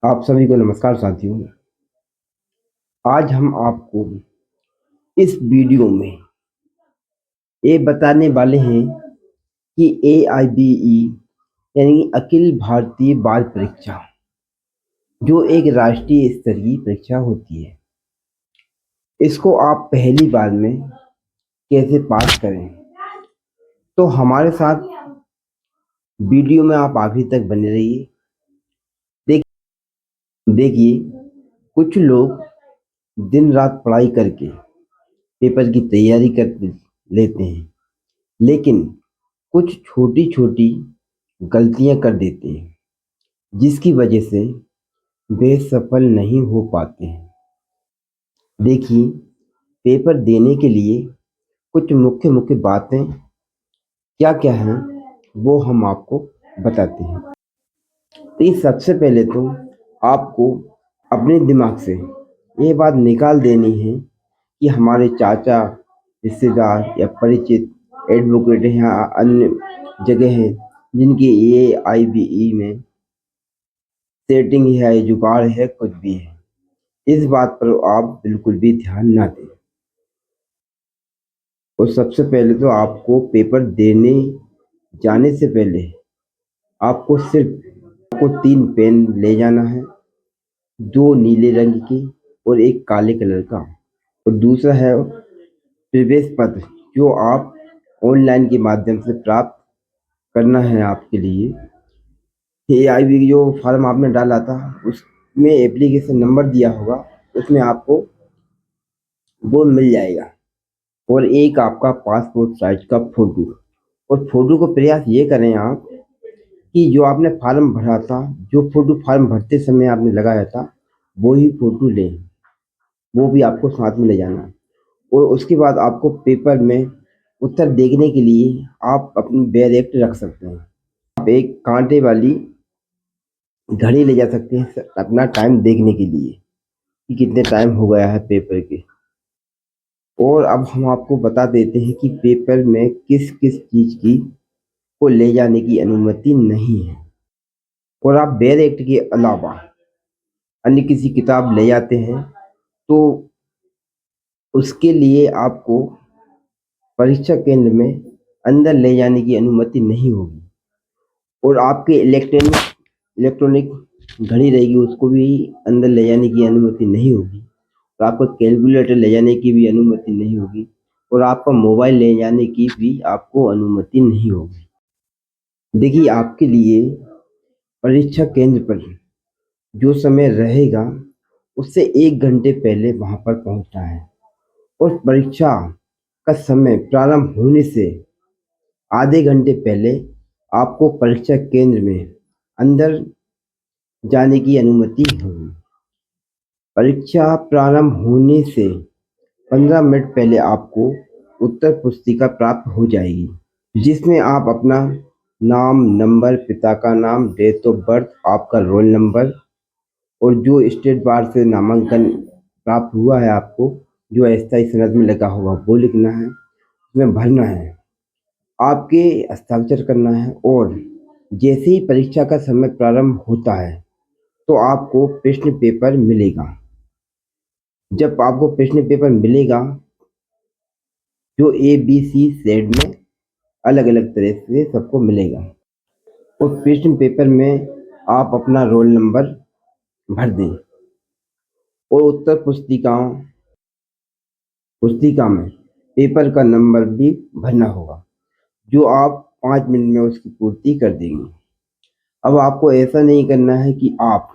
आप सभी को नमस्कार साथियों। आज हम आपको इस वीडियो में ये बताने वाले हैं कि AIBE यानी अखिल भारतीय बाल परीक्षा जो एक राष्ट्रीय स्तरीय परीक्षा होती है, इसको आप पहली बार में कैसे पास करें। तो हमारे साथ वीडियो में आप आखिरी तक बने रहिए। देखिए, कुछ लोग दिन रात पढ़ाई करके पेपर की तैयारी कर लेते हैं, लेकिन कुछ छोटी छोटी गलतियां कर देते हैं, जिसकी वजह से वे सफल नहीं हो पाते हैं। देखिए, पेपर देने के लिए कुछ मुख्य मुख्य बातें क्या क्या हैं, वो हम आपको बताते हैं। तो ये सबसे पहले तो आपको अपने दिमाग से ये बात निकाल देनी है कि हमारे चाचा, रिश्तेदार या परिचित एडवोकेट हैं या अन्य जगह हैं जिनकी AIBE में सेटिंग है, जुगाड़ है, कुछ भी है। इस बात पर आप बिल्कुल भी ध्यान ना दें। और सबसे पहले तो आपको पेपर देने जाने से पहले आपको 3 पेन ले जाना है, 2 नीले रंग की और एक काले कलर का। और दूसरा है प्रवेश पत्र, जो आप ऑनलाइन के माध्यम से प्राप्त करना है आपके लिए। AIBE जो फॉर्म आपने डाला था उसमें एप्लीकेशन नंबर दिया होगा, उसमें आपको वो मिल जाएगा। और एक आपका पासपोर्ट साइज का फोटो। और फोटो को प्रयास ये करें आप कि जो आपने फॉर्म भरा था, जो फोटो फॉर्म भरते समय आपने लगाया था, वो ही फोटो लें। वो भी आपको साथ में ले जाना। और उसके बाद आपको पेपर में उत्तर देखने के लिए आप अपनी बैरेक्ट रख सकते हैं। आप एक कांटे वाली घड़ी ले जा सकते हैं अपना टाइम देखने के लिए कि कितने टाइम हो गया है पेपर के। और अब हम आपको बता देते हैं कि पेपर में किस किस चीज़ की को ले जाने की अनुमति नहीं है। और आप बैर एक्ट के अलावा अन्य किसी किताब ले जाते हैं तो उसके लिए आपको परीक्षा केंद्र में अंदर ले जाने की अनुमति नहीं होगी। और आपके इलेक्ट्रॉनिक घड़ी रहेगी, उसको भी अंदर ले जाने की अनुमति नहीं होगी। और आपको कैलकुलेटर ले जाने की भी अनुमति नहीं होगी। और आपका मोबाइल ले जाने की भी आपको अनुमति नहीं होगी। देखिए, आपके लिए परीक्षा केंद्र पर जो समय रहेगा उससे 1 घंटे पहले वहां पर पहुंचना है। और परीक्षा का समय प्रारंभ होने से आधे घंटे पहले आपको परीक्षा केंद्र में अंदर जाने की अनुमति होगी। परीक्षा प्रारंभ होने से 15 मिनट पहले आपको उत्तर पुस्तिका प्राप्त हो जाएगी, जिसमें आप अपना नाम, नंबर, पिता का नाम, डेट ऑफ बर्थ, आपका रोल नंबर और जो स्टेट बार से नामांकन प्राप्त हुआ है आपको, जो अस्थायी सनद में लगा होगा, वो लिखना है, उसमें भरना है, आपके हस्ताक्षर करना है। और जैसे ही परीक्षा का समय प्रारंभ होता है तो आपको प्रश्न पेपर मिलेगा। जब आपको प्रश्न पेपर मिलेगा जो ABC सेट में अलग अलग तरह से सबको मिलेगा। उस प्रश्न पेपर में आप अपना रोल नंबर भर दें। और उत्तर पुस्तिका में पेपर का नंबर भी भरना होगा, जो आप 5 मिनट में उसकी पूर्ति कर देंगे। अब आपको ऐसा नहीं करना है कि आप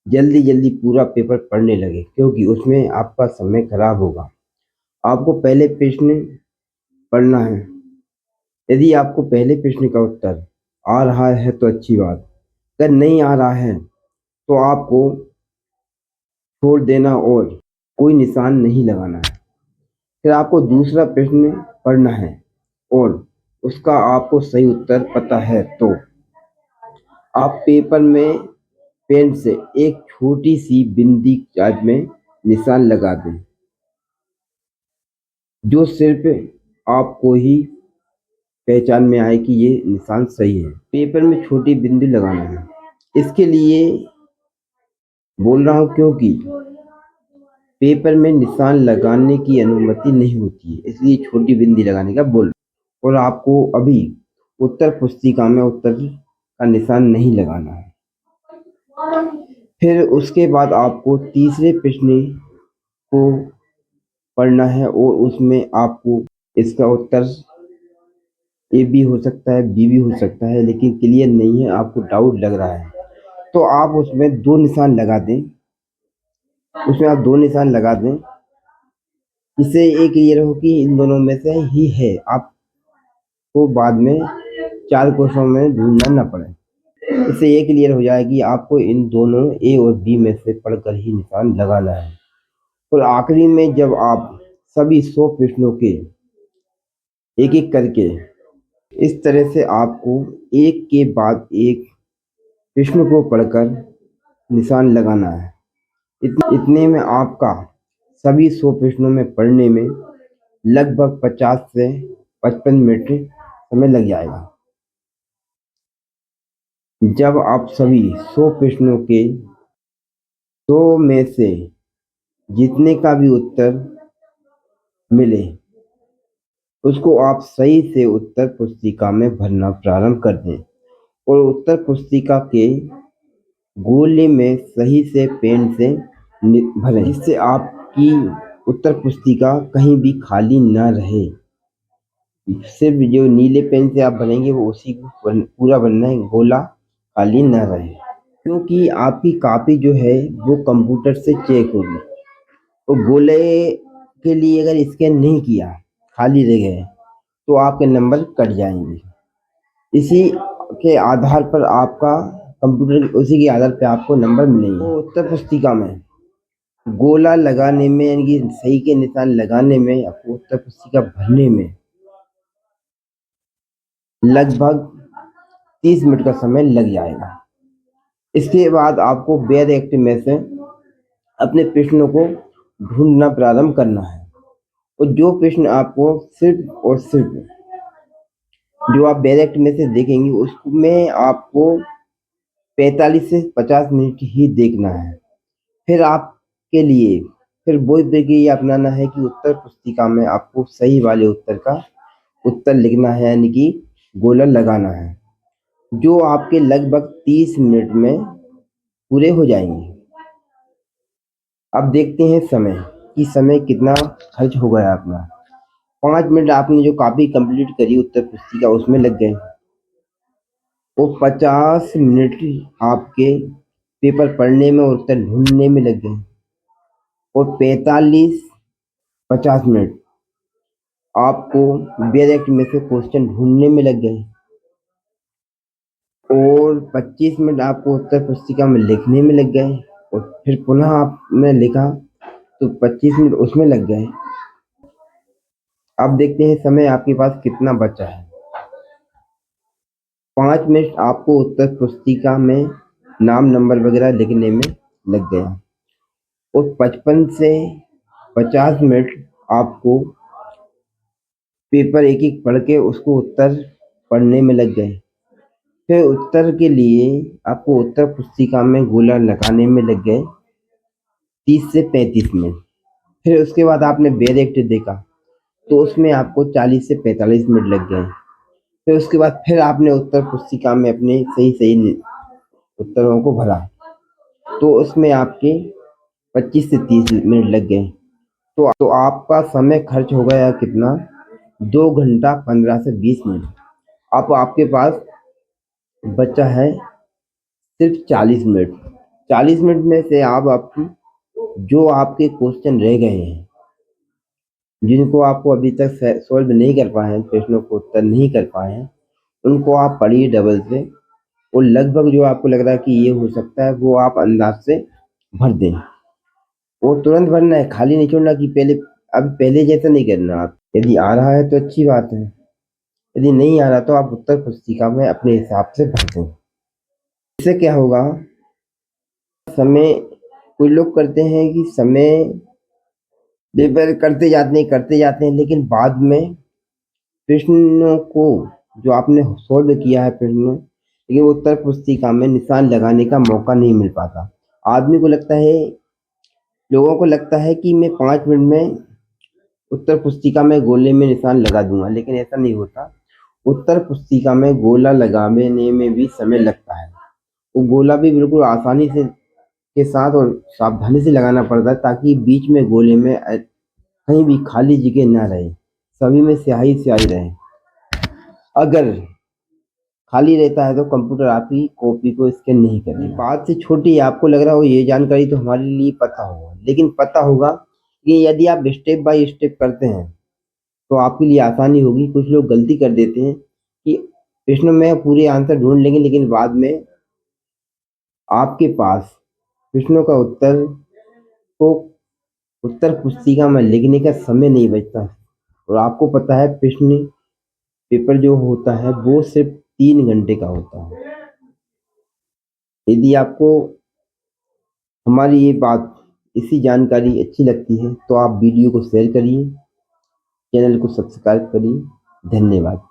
जल्दी जल्दी पूरा पेपर पढ़ने लगे, क्योंकि उसमें आपका समय खराब होगा। आपको पहले प्रश्न पढ़ना है। यदि आपको पहले प्रश्न का उत्तर आ रहा है तो अच्छी बात, अगर नहीं आ रहा है तो आपको छोड़ देना और कोई निशान नहीं लगाना है। फिर आपको दूसरा प्रश्न पढ़ना है और उसका आपको सही उत्तर पता है तो आप पेपर में पेन से एक छोटी सी बिंदी टाइप में निशान लगा दें, जो सिर्फ आपको ही पहचान में आए कि ये निशान सही है। पेपर में छोटी बिंदी लगाना है। इसके लिए बोल रहा हूँ क्योंकि पेपर में निशान लगाने की अनुमति नहीं होती है, इसलिए छोटी बिंदी लगाने का बोल रहा हूँ। और आपको अभी उत्तर पुस्तिका में उत्तर का निशान नहीं लगाना है। फिर उसके बाद आपको तीसरे प्रश्न को पढ़ना है और उसमें आपको इसका उत्तर ए भी हो सकता है, बी भी हो सकता है, लेकिन क्लियर नहीं है, आपको डाउट लग रहा है तो आप उसमें दो निशान लगा दें। उसमें आप दो निशान लगा दें, इससे ये क्लियर हो कि इन दोनों में से ही है, आपको बाद में चार क्वेश्चन में ढूंढना न पड़े। इससे ये क्लियर हो जाए कि आपको इन दोनों ए और बी में से पढ़कर ही निशान लगाना है। और आखिरी में जब आप सभी 100 प्रश्नों के एक एक करके इस तरह से आपको एक के बाद एक प्रश्न को पढ़कर निशान लगाना है। इतने में आपका सभी 100 प्रश्नों में पढ़ने में लगभग 50 से 55 मिनट समय लग जाएगा। जब आप सभी 100 प्रश्नों के 100 में से जितने का भी उत्तर मिले उसको आप सही से उत्तर पुस्तिका में भरना प्रारंभ कर दें और उत्तर पुस्तिका के गोले में सही से पेन से भरें, जिससे आपकी उत्तर पुस्तिका कहीं भी खाली ना रहे। सिर्फ जो नीले पेन से आप भरेंगे वो उसी को पूरा बनना है, गोला खाली ना रहे। क्योंकि आपकी कॉपी जो है वो कंप्यूटर से चेक होगी, तो गोले के लिए अगर स्कैन नहीं किया, खाली रह गए, तो आपके नंबर कट जाएंगे। इसी के आधार पर आपका कंप्यूटर, उसी के आधार पर आपको नंबर मिलेंगे। तो उत्तर पुस्तिका में गोला लगाने में, यानी कि सही के निशान लगाने में, आपको उत्तर पुस्तिका भरने में लगभग 30 मिनट का समय लग जाएगा। इसके बाद आपको वेद एक्ट में से अपने प्रश्नों को ढूंढना प्रारंभ करना है और जो प्रश्न आपको सिर्फ और सिर्फ जो आप वेद एक्ट में से देखेंगे उसमें आपको 45 से 50 मिनट ही देखना है। फिर आपके लिए फिर वही प्रक्रिया अपनाना है कि उत्तर पुस्तिका में आपको सही वाले उत्तर का उत्तर लिखना है, यानी कि गोला लगाना है, जो आपके लगभग 30 मिनट में पूरे हो जाएंगे। अब देखते हैं समय कि समय कितना खर्च हो गया अपना। 5 मिनट आपने जो कॉपी कंप्लीट करी उत्तर पुस्तिका उसमें लग गए, वो 50 मिनट आपके पेपर पढ़ने में और उत्तर ढूंढने में लग गए और 50 मिनट आपको डायरेक्ट में से क्वेश्चन ढूंढने में लग गए और 25 मिनट आपको उत्तर पुस्तिका में लिखने में लग गए और फिर पुनः आपने लिखा तो 25 मिनट उसमें लग गए। अब देखते हैं समय आपके पास कितना बचा है। 5 मिनट आपको उत्तर पुस्तिका में नाम नंबर वगैरह लिखने में लग गया और 55 से 50 मिनट आपको पेपर एक एक पढ़ के उसको उत्तर पढ़ने में लग गए। फिर उत्तर के लिए आपको उत्तर पुस्तिका में गोला लगाने में लग गए 30 से 35 मिनट। फिर उसके बाद आपने वेद एक्ट देखा तो उसमें आपको 40 से 45 मिनट लग गए। फिर उसके बाद फिर आपने उत्तर पुस्तिका में अपने सही सही उत्तरों को भरा तो उसमें आपके 25 से 30 मिनट लग गए। तो आपका समय खर्च हो गया कितना, 2 घंटा 15 से 20 मिनट। अब आपके पास बचा है सिर्फ 40 मिनट। 40 मिनट में से आप आपकी जो आपके क्वेश्चन रह गए हैं, जिनको आपको अभी तक सॉल्व नहीं कर पाए हैं, प्रश्नों को उत्तर नहीं कर पाए हैं, उनको आप पढ़िए डबल से और लगभग जो आपको लग रहा है कि ये हो सकता है वो आप अंदाज से भर दें। वो तुरंत भरना है, खाली नहीं छोड़ना कि पहले जैसा नहीं करना। आप यदि आ रहा है तो अच्छी बात है, यदि नहीं आ रहा तो आप उत्तर पुस्तिका में अपने हिसाब से भर दें। इससे क्या होगा, समय कुछ लोग करते हैं कि समय पेपर करते जाते हैं लेकिन बाद में प्रश्नों को जो आपने सॉल्व किया है प्रश्न, लेकिन उत्तर पुस्तिका में निशान लगाने का मौका नहीं मिल पाता। आदमी को लगता है, लोगों को लगता है कि मैं 5 मिनट में उत्तर पुस्तिका में गोले में निशान लगा दूंगा, लेकिन ऐसा नहीं होता। उत्तर पुस्तिका में गोला लगाने में भी समय लगता है। वो गोला भी बिल्कुल आसानी से के साथ और सावधानी से लगाना पड़ता है, ताकि बीच में गोले में कहीं भी खाली जगह ना रहे, सभी में स्याही स्याही रहे। अगर खाली रहता है तो कंप्यूटर आपकी कॉपी को स्कैन नहीं करेगा। बात से छोटी आपको लग रहा हो ये जानकारी तो हमारे लिए पता होगा, लेकिन पता होगा कि यदि आप स्टेप बाय स्टेप करते हैं तो आपके लिए आसानी होगी। कुछ लोग गलती कर देते हैं कि प्रश्न में पूरे आंसर ढूंढ लेंगे, लेकिन बाद में आपके पास प्रश्नों का उत्तर को उत्तर पुस्तिका में लिखने का समय नहीं बचता। और आपको पता है प्रश्न पेपर जो होता है वो सिर्फ 3 घंटे का होता है। यदि आपको हमारी ये बात इसी जानकारी अच्छी लगती है तो आप वीडियो को शेयर करिए, चैनल को सब्सक्राइब करिए। धन्यवाद।